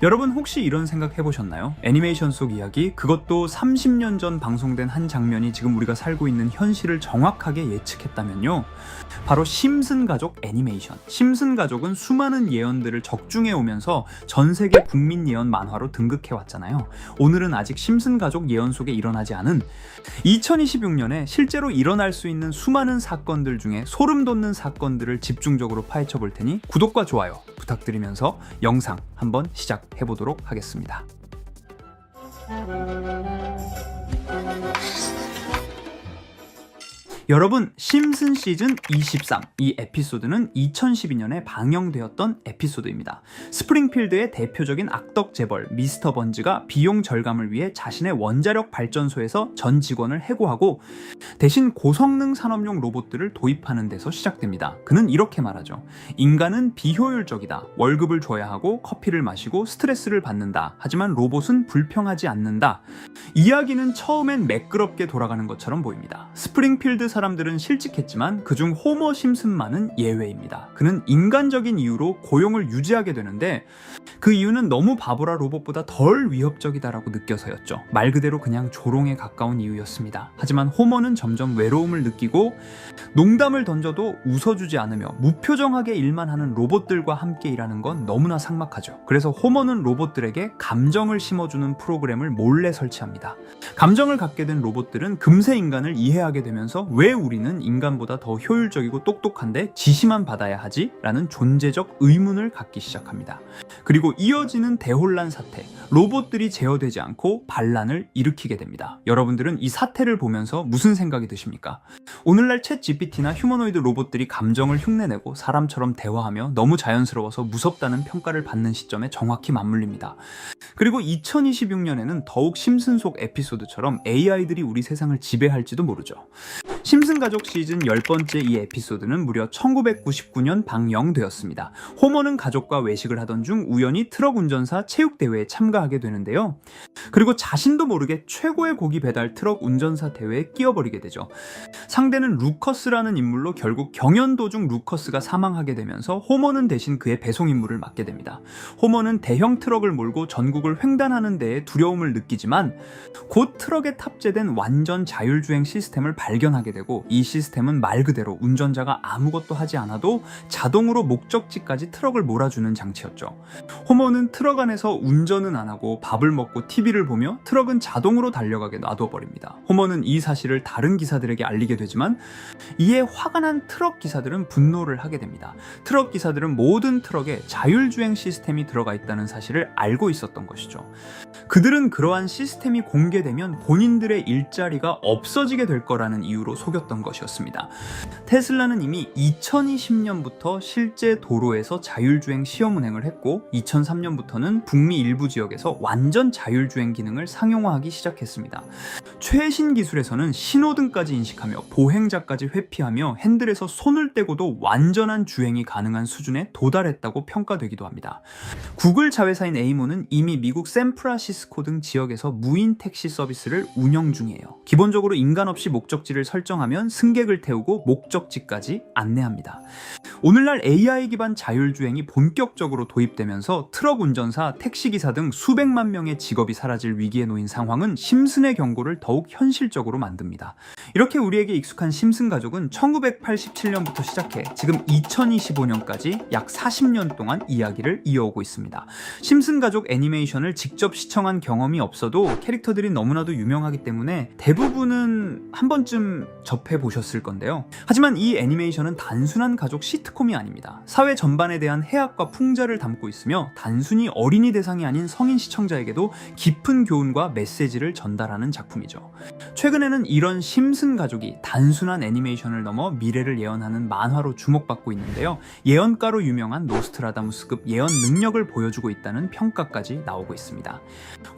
여러분 혹시 이런 생각 해보셨나요? 애니메이션 속 이야기, 그것도 30년 전 방송된 한 장면이 지금 우리가 살고 있는 현실을 정확하게 예측했다면요. 바로 심슨 가족 애니메이션. 심슨 가족은 수많은 예언들을 적중해 오면서 전 세계 국민 예언 만화로 등극해 왔잖아요. 오늘은 아직 심슨 가족 예언 속에 일어나지 않은 2026년에 실제로 일어날 수 있는 수많은 사건들 중에 소름 돋는 사건들을 집중적으로 파헤쳐 볼 테니 구독과 좋아요 부탁드리면서 영상 한번 시작해 보도록 하겠습니다. 여러분, 심슨 시즌 23, 이 에피소드는 2012년에 방영되었던 에피소드입니다. 스프링필드의 대표적인 악덕 재벌 미스터 번즈가 비용 절감을 위해 자신의 원자력 발전소에서 전 직원을 해고하고 대신 고성능 산업용 로봇들을 도입하는 데서 시작됩니다. 그는 이렇게 말하죠. 인간은 비효율적이다. 월급을 줘야 하고 커피를 마시고 스트레스를 받는다. 하지만 로봇은 불평하지 않는다. 이야기는 처음엔 매끄럽게 돌아가는 것처럼 보입니다. 스프링필드 사람들은 실직했지만 그중 호머 심슨만은 예외입니다. 그는 인간적인 이유로 고용을 유지하게 되는데 그 이유는 너무 바보라 로봇보다 덜 위협적이다라고 느껴서였죠. 말 그대로 그냥 조롱에 가까운 이유였습니다. 하지만 호머는 점점 외로움을 느끼고 농담을 던져도 웃어주지 않으며 무표정하게 일만 하는 로봇들과 함께 일하는 건 너무나 삭막하죠. 그래서 호머는 로봇들에게 감정을 심어주는 프로그램을 몰래 설치합니다. 감정을 갖게 된 로봇들은 금세 인간을 이해하게 되면서 왜 우리는 인간보다 더 효율적이고 똑똑한데 지시만 받아야 하지? 라는 존재적 의문을 갖기 시작합니다. 그리고 이어지는 대혼란 사태, 로봇들이 제어되지 않고 반란을 일으키게 됩니다. 여러분들은 이 사태를 보면서 무슨 생각이 드십니까? 오늘날 챗 GPT나 휴머노이드 로봇들이 감정을 흉내내고 사람처럼 대화하며 너무 자연스러워서 무섭다는 평가를 받는 시점에 정확히 맞물립니다. 그리고 2026년에는 더욱 심슨 속 에피소드처럼 AI들이 우리 세상을 지배할지도 모르죠. 심슨 가족 시즌 10번째 이 에피소드는 무려 1999년 방영되었습니다. 호머는 가족과 외식을 하던 중 우연히 트럭 운전사 체육대회에 참가하게 되는데요. 그리고 자신도 모르게 최고의 고기 배달 트럭 운전사 대회에 끼어버리게 되죠. 상대는 루커스라는 인물로 결국 경연 도중 루커스가 사망하게 되면서 호머는 대신 그의 배송 임무를 맡게 됩니다. 호머는 대형 트럭을 몰고 전국을 횡단하는 데에 두려움을 느끼지만 곧 트럭에 탑재된 완전 자율주행 시스템을 발견하게 되고 이 시스템은 말 그대로 운전자가 아무것도 하지 않아도 자동으로 목적지까지 트럭을 몰아주는 장치였죠. 호머는 트럭 안에서 운전은 안 하고 밥을 먹고 TV를 보며 트럭은 자동으로 달려가게 놔둬버립니다. 호머는 이 사실을 다른 기사들에게 알리게 되지만 이에 화가 난 트럭 기사들은 분노를 하게 됩니다. 트럭 기사들은 모든 트럭에 자율주행 시스템이 들어가 있다는 사실을 알고 있었던 것이죠. 그들은 그러한 시스템이 공개되면 본인들의 일자리가 없어지게 될 거라는 이유로 속였던 것이었습니다. 테슬라는 이미 2020년부터 실제 도로에서 자율주행 시험 운행을 했고 2003년부터는 북미 일부 지역에서 완전 자율주행 기능을 상용화하기 시작했습니다. 최신 기술에서는 신호등까지 인식하며 보행자까지 회피하며 핸들에서 손을 떼고도 완전한 주행이 가능한 수준에 도달했다고 평가되기도 합니다. 구글 자회사인 에이모는 이미 미국 샌프란시스코 등 지역에서 무인 택시 서비스를 운영 중이에요. 기본적으로 인간 없이 목적지를 설정하면 승객을 태우고 목적지까지 안내합니다. 오늘날 AI 기반 자율주행이 본격적으로 도입되면서 트럭 운전사, 택시기사 등 수백만 명의 직업이 사라질 위기에 놓인 상황은 심슨의 경고를 더욱 현실적으로 만듭니다. 이렇게 우리에게 익숙한 심슨 가족은 1987년부터 시작해 지금 2025년까지 약 40년 동안 이야기를 이어오고 있습니다. 심슨 가족 애니메이션을 직접 시청한 경험이 없어도 캐릭터들이 너무나도 유명하기 때문에 대부분은 한 번쯤 접해보셨을 건데요. 하지만 이 애니메이션은 단순한 가족 시트콤이 아닙니다. 사회 전반에 대한 해악과 풍자를 담고 있으며 단순히 어린이 대상이 아닌 성인 시청자에게도 깊은 교훈과 메시지를 전달하는 작품이죠. 최근에는 이런 심슨 가족이 단순한 애니메이션을 넘어 미래를 예언하는 만화로 주목받고 있는데요. 예언가로 유명한 노스트라다무스급 예언 능력을 보여주고 있다는 평가까지 나오고 있습니다.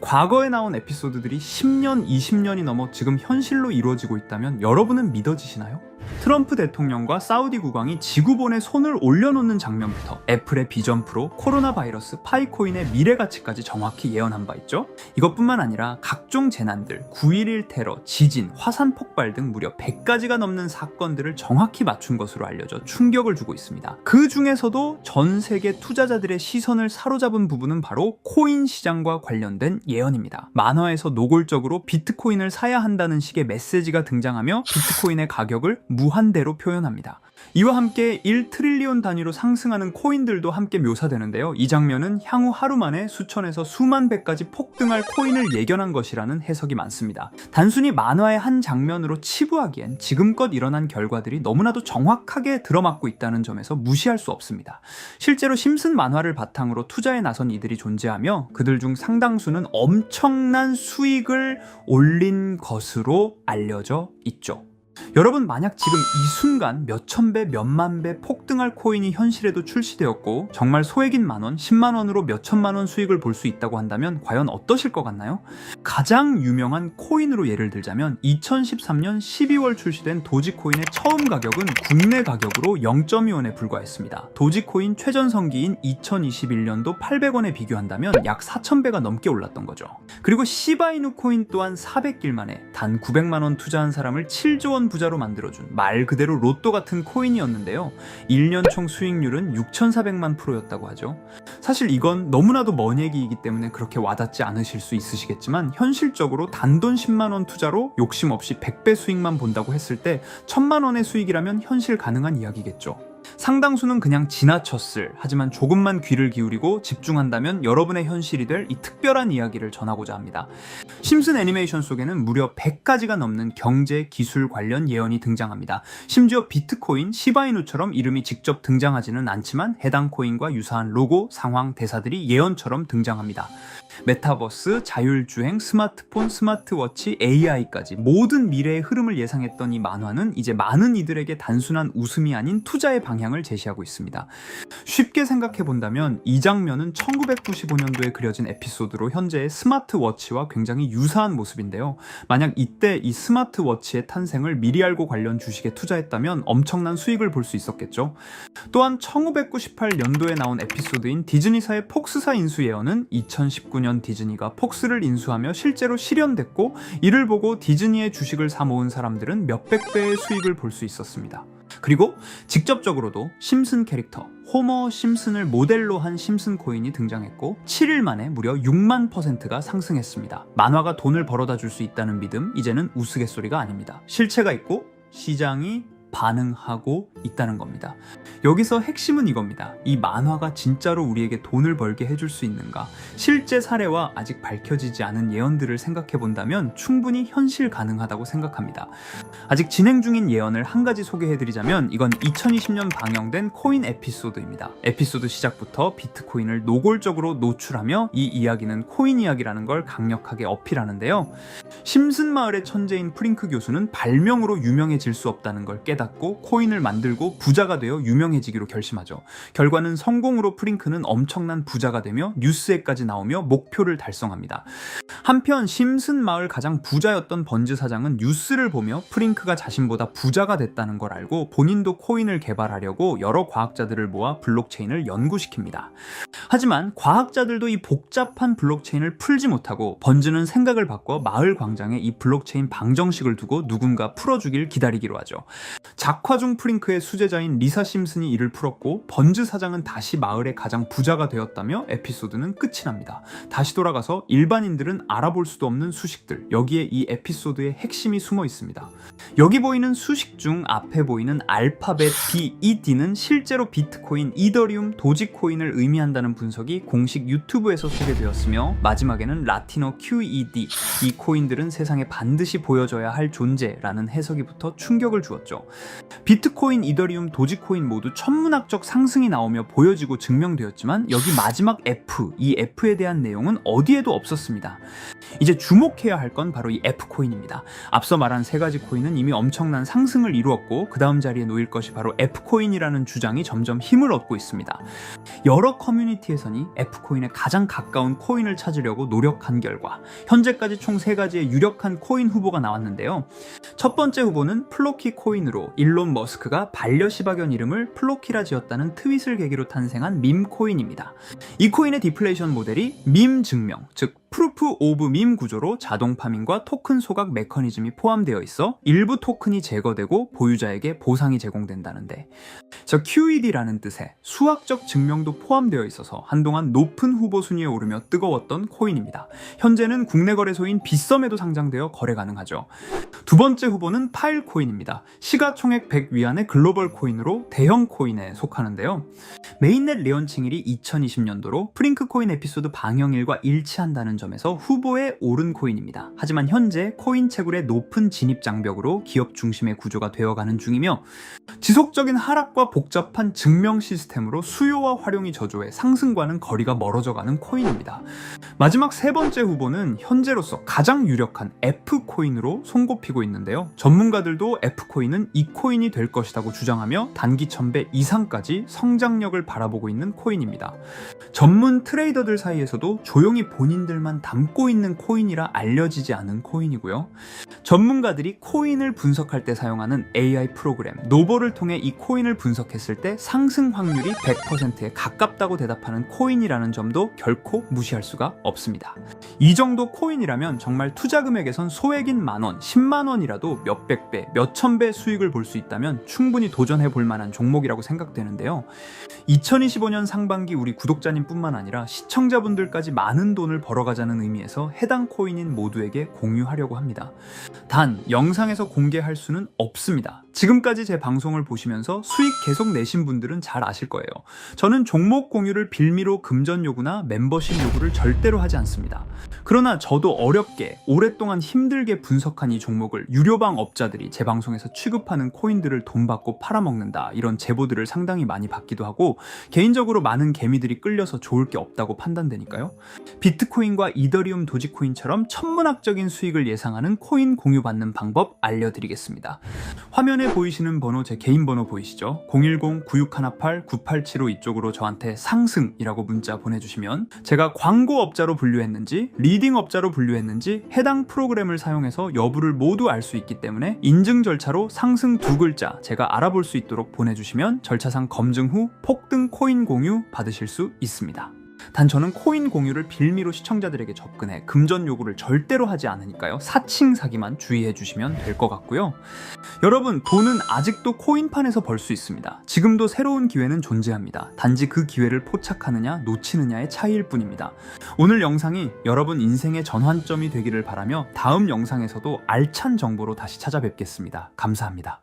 과거에 나온 에피소드들이 10년, 20년이 넘어 지금 현실로 이루어지고 있다면 여러분은 믿어지시나요? 트럼프 대통령과 사우디 국왕이 지구본에 손을 올려놓는 장면부터 애플의 비전 프로, 코로나 바이러스, 파이코인의 미래 가치까지 정확히 예언한 바 있죠. 이것뿐만 아니라 각종 재난들, 9.11 테러, 지진, 화산 폭발 등 무려 100가지가 넘는 사건들을 정확히 맞춘 것으로 알려져 충격을 주고 있습니다. 그 중에서도 전 세계 투자자들의 시선을 사로잡은 부분은 바로 코인 시장과 관련된 예언입니다. 만화에서 노골적으로 비트코인을 사야 한다는 식의 메시지가 등장하며 비트코인의 가격을 무한대로 표현합니다. 이와 함께 1트릴리온 단위로 상승하는 코인들도 함께 묘사되는데요. 이 장면은 향후 하루 만에 수천에서 수만 배까지 폭등할 코인을 예견한 것이라는 해석이 많습니다. 단순히 만화의 한 장면으로 치부하기엔 지금껏 일어난 결과들이 너무나도 정확하게 들어맞고 있다는 점에서 무시할 수 없습니다. 실제로 심슨 만화를 바탕으로 투자에 나선 이들이 존재하며 그들 중 상당수는 엄청난 수익을 올린 것으로 알려져 있죠. 여러분, 만약 지금 이 순간 몇천 배, 몇만 배 폭등할 코인이 현실에도 출시되었고 정말 소액인 만원, 10만원으로 몇천만원 수익을 볼 수 있다고 한다면 과연 어떠실 것 같나요? 가장 유명한 코인으로 예를 들자면 2013년 12월 출시된 도지코인의 처음 가격은 국내 가격으로 0.2원에 불과했습니다. 도지코인 최전성기인 2021년도 800원에 비교한다면 약 4,000배가 넘게 올랐던 거죠. 그리고 시바이누 코인 또한 400길 만에 단 900만원 투자한 사람을 7조 원 부자로 만들어준 말 그대로 로또 같은 코인이었는데요. 1년 총 수익률은 6,400만 %였다고 하죠. 사실 이건 너무나도 먼 얘기이기 때문에 그렇게 와닿지 않으실 수 있으시겠지만 현실적으로 단돈 10만원 투자로 욕심 없이 100배 수익만 본다고 했을 때 1,000만원의 수익이라면 현실 가능한 이야기겠죠. 상당수는 그냥 지나쳤을, 하지만 조금만 귀를 기울이고 집중한다면 여러분의 현실이 될 이 특별한 이야기를 전하고자 합니다. 심슨 애니메이션 속에는 무려 100가지가 넘는 경제, 기술 관련 예언이 등장합니다. 심지어 비트코인, 시바이누처럼 이름이 직접 등장하지는 않지만 해당 코인과 유사한 로고, 상황, 대사들이 예언처럼 등장합니다. 메타버스, 자율주행, 스마트폰, 스마트워치, AI까지 모든 미래의 흐름을 예상했던 이 만화는 이제 많은 이들에게 단순한 웃음이 아닌 투자의 방향을 제시하고 있습니다. 쉽게 생각해본다면 이 장면은 1995년도에 그려진 에피소드로 현재의 스마트워치와 굉장히 유사한 모습인데요. 만약 이때 이 스마트워치의 탄생을 미리 알고 관련 주식에 투자했다면 엄청난 수익을 볼 수 있었겠죠. 또한 1998년도에 나온 에피소드인 디즈니사의 폭스사 인수 예언은 2019년 디즈니가 폭스를 인수하며 실제로 실현됐고, 이를 보고 디즈니의 주식을 사 모은 사람들은 몇백 배의 수익을 볼 수 있었습니다. 그리고 직접적으로도 심슨 캐릭터 호머 심슨을 모델로 한 심슨 코인이 등장했고 7일 만에 무려 6만 %가 상승했습니다. 만화가 돈을 벌어다 줄 수 있다는 믿음, 이제는 우스갯소리가 아닙니다. 실체가 있고 시장이 반응하고 있다는 겁니다. 여기서 핵심은 이겁니다. 이 만화가 진짜로 우리에게 돈을 벌게 해줄 수 있는가? 실제 사례와 아직 밝혀지지 않은 예언들을 생각해본다면 충분히 현실 가능하다고 생각합니다. 아직 진행 중인 예언을 한 가지 소개해드리자면 이건 2020년 방영된 코인 에피소드입니다. 에피소드 시작부터 비트코인을 노골적으로 노출하며 이 이야기는 코인 이야기라는 걸 강력하게 어필하는데요. 심슨 마을의 천재인 프링크 교수는 발명으로 유명해질 수 없다는 걸 깨닫고 코인을 만들고 부자가 되어 유명해지기로 결심하죠. 결과는 성공으로 프링크는 엄청난 부자가 되며 뉴스에까지 나오며 목표를 달성합니다. 한편 심슨 마을 가장 부자였던 번즈 사장은 뉴스를 보며 프링크가 자신보다 부자가 됐다는 걸 알고 본인도 코인을 개발하려고 여러 과학자들을 모아 블록체인을 연구시킵니다. 하지만 과학자들도 이 복잡한 블록체인을 풀지 못하고 번즈는 생각을 바꿔 마을 광장에 이 블록체인 방정식을 두고 누군가 풀어주길 기다리기로 하죠. 작화 중 프링크의 수제자인 리사 심슨이 이를 풀었고 번즈 사장은 다시 마을의 가장 부자가 되었다며 에피소드는 끝이 납니다. 다시 돌아가서 일반인들은 알아볼 수도 없는 수식들, 여기에 이 에피소드의 핵심이 숨어 있습니다. 여기 보이는 수식 중 앞에 보이는 알파벳 B, E, D는 실제로 비트코인, 이더리움, 도지코인을 의미한다는 분석이 공식 유튜브에서 소개되었으며 마지막에는 라틴어 QED, 이 코인들은 세상에 반드시 보여줘야 할 존재라는 해석이 붙어 충격을 주었죠. 비트코인, 이더리움, 도지코인 모두 천문학적 상승이 나오며 보여지고 증명되었지만 여기 마지막 F, 이 F에 대한 내용은 어디에도 없었습니다. 이제 주목해야 할 건 바로 이 F코인입니다. 앞서 말한 세 가지 코인은 이미 엄청난 상승을 이루었고 그 다음 자리에 놓일 것이 바로 F코인이라는 주장이 점점 힘을 얻고 있습니다. 여러 커뮤니티에서는 F코인에 가장 가까운 코인을 찾으려고 노력한 결과 현재까지 총 3가지의 유력한 코인 후보가 나왔는데요. 첫 번째 후보는 플로키 코인으로 CEO 일론 머스크가 반려시바견 이름을 플로키라 지었다는 트윗을 계기로 탄생한 밈 코인입니다. 이 코인의 디플레이션 모델이 밈 증명, 즉 프루프 오브 밈 구조로 자동 파밍과 토큰 소각 메커니즘이 포함되어 있어 일부 토큰이 제거되고 보유자에게 보상이 제공된다는데, QED라는 뜻의 수학적 증명도 포함되어 있어서 한동안 높은 후보 순위에 오르며 뜨거웠던 코인입니다. 현재는 국내 거래소인 빗썸에도 상장되어 거래 가능하죠. 두 번째 후보는 파일 코인입니다. 시가총액 100 위안의 글로벌 코인으로 대형 코인에 속하는데요. 메인넷 레언칭일이 2020년도로 프링크 코인 에피소드 방영일과 일치한다는 점에서 후보에 오른 코인입니다. 하지만 현재 코인 채굴의 높은 진입 장벽으로 기업 중심의 구조가 되어가는 중이며, 지속적인 하락과 복잡한 증명 시스템으로 수요와 활용이 저조해 상승과는 거리가 멀어져가는 코인입니다. 마지막 세 번째 후보는 현재로서 가장 유력한 F코인으로 손꼽히고 있는데요. 전문가들도 F코인은 이 코인이 될 것이라고 주장하며 단기 1000배 이상까지 성장력을 바라보고 있는 코인입니다. 전문 트레이더들 사이에서도 조용히 본인들만 담고 있는 코인이라 알려지지 않은 코인이고요. 전문가들이 코인을 분석할 때 사용하는 AI 프로그램 노버를 통해 이 코인을 분석했을 때 상승 확률이 100%에 가깝다고 대답하는 코인이라는 점도 결코 무시할 수가 없습니다. 이 정도 코인이라면 정말 투자 금액에선 소액인 만원, 10만원이라도 몇백 배, 몇천 배 수익을 볼 수 있다면 충분히 도전해 볼 만한 종목이라고 생각되는데요. 2025년 상반기 우리 구독자님 뿐만 아니라 시청자분들까지 많은 돈을 벌어가자는 의미에서 해당 코인인 모두에게 공유하려고 합니다. 단, 영상에서 공개할 수는 없습니다. 지금까지 제 방송을 보시면서 수익 계속 내신 분들은 잘 아실 거예요. 저는 종목 공유를 빌미로 금전 요구나 멤버십 요구를 절대로 하지 않습니다. 그러나 저도 어렵게 오랫동안 힘들게 분석한 이 종목을 유료방 업자들이 제 방송에서 취급하는 코인들을 돈 받고 팔아먹는다, 이런 제보들을 상당히 많이 받기도 하고 개인적으로 많은 개미들이 끌려서 좋을 게 없다고 판단되니까요. 비트코인과 이더리움 도지코인처럼 천문학적인 수익을 예상하는 코인 공유받는 방법 알려드리겠습니다. 화면에 보이시는 번호 제 개인 번호 보이시죠? 010-9618-9875 이쪽으로 저한테 상승이라고 문자 보내주시면 제가 광고업자로 분류했는지 리딩업자로 분류했는지 해당 프로그램을 사용해서 여부를 모두 알 수 있기 때문에 인증 절차로 상승 2글자 제가 알아볼 수 있도록 보내주시면 절차상 검증 후 폭등 코인 공유 받으실 수 있습니다. 단 저는 코인 공유를 빌미로 시청자들에게 접근해 금전 요구를 절대로 하지 않으니까요. 사칭 사기만 주의해 주시면 될 것 같고요. 여러분, 돈은 아직도 코인판에서 벌 수 있습니다. 지금도 새로운 기회는 존재합니다. 단지 그 기회를 포착하느냐 놓치느냐의 차이일 뿐입니다. 오늘 영상이 여러분 인생의 전환점이 되기를 바라며 다음 영상에서도 알찬 정보로 다시 찾아뵙겠습니다. 감사합니다.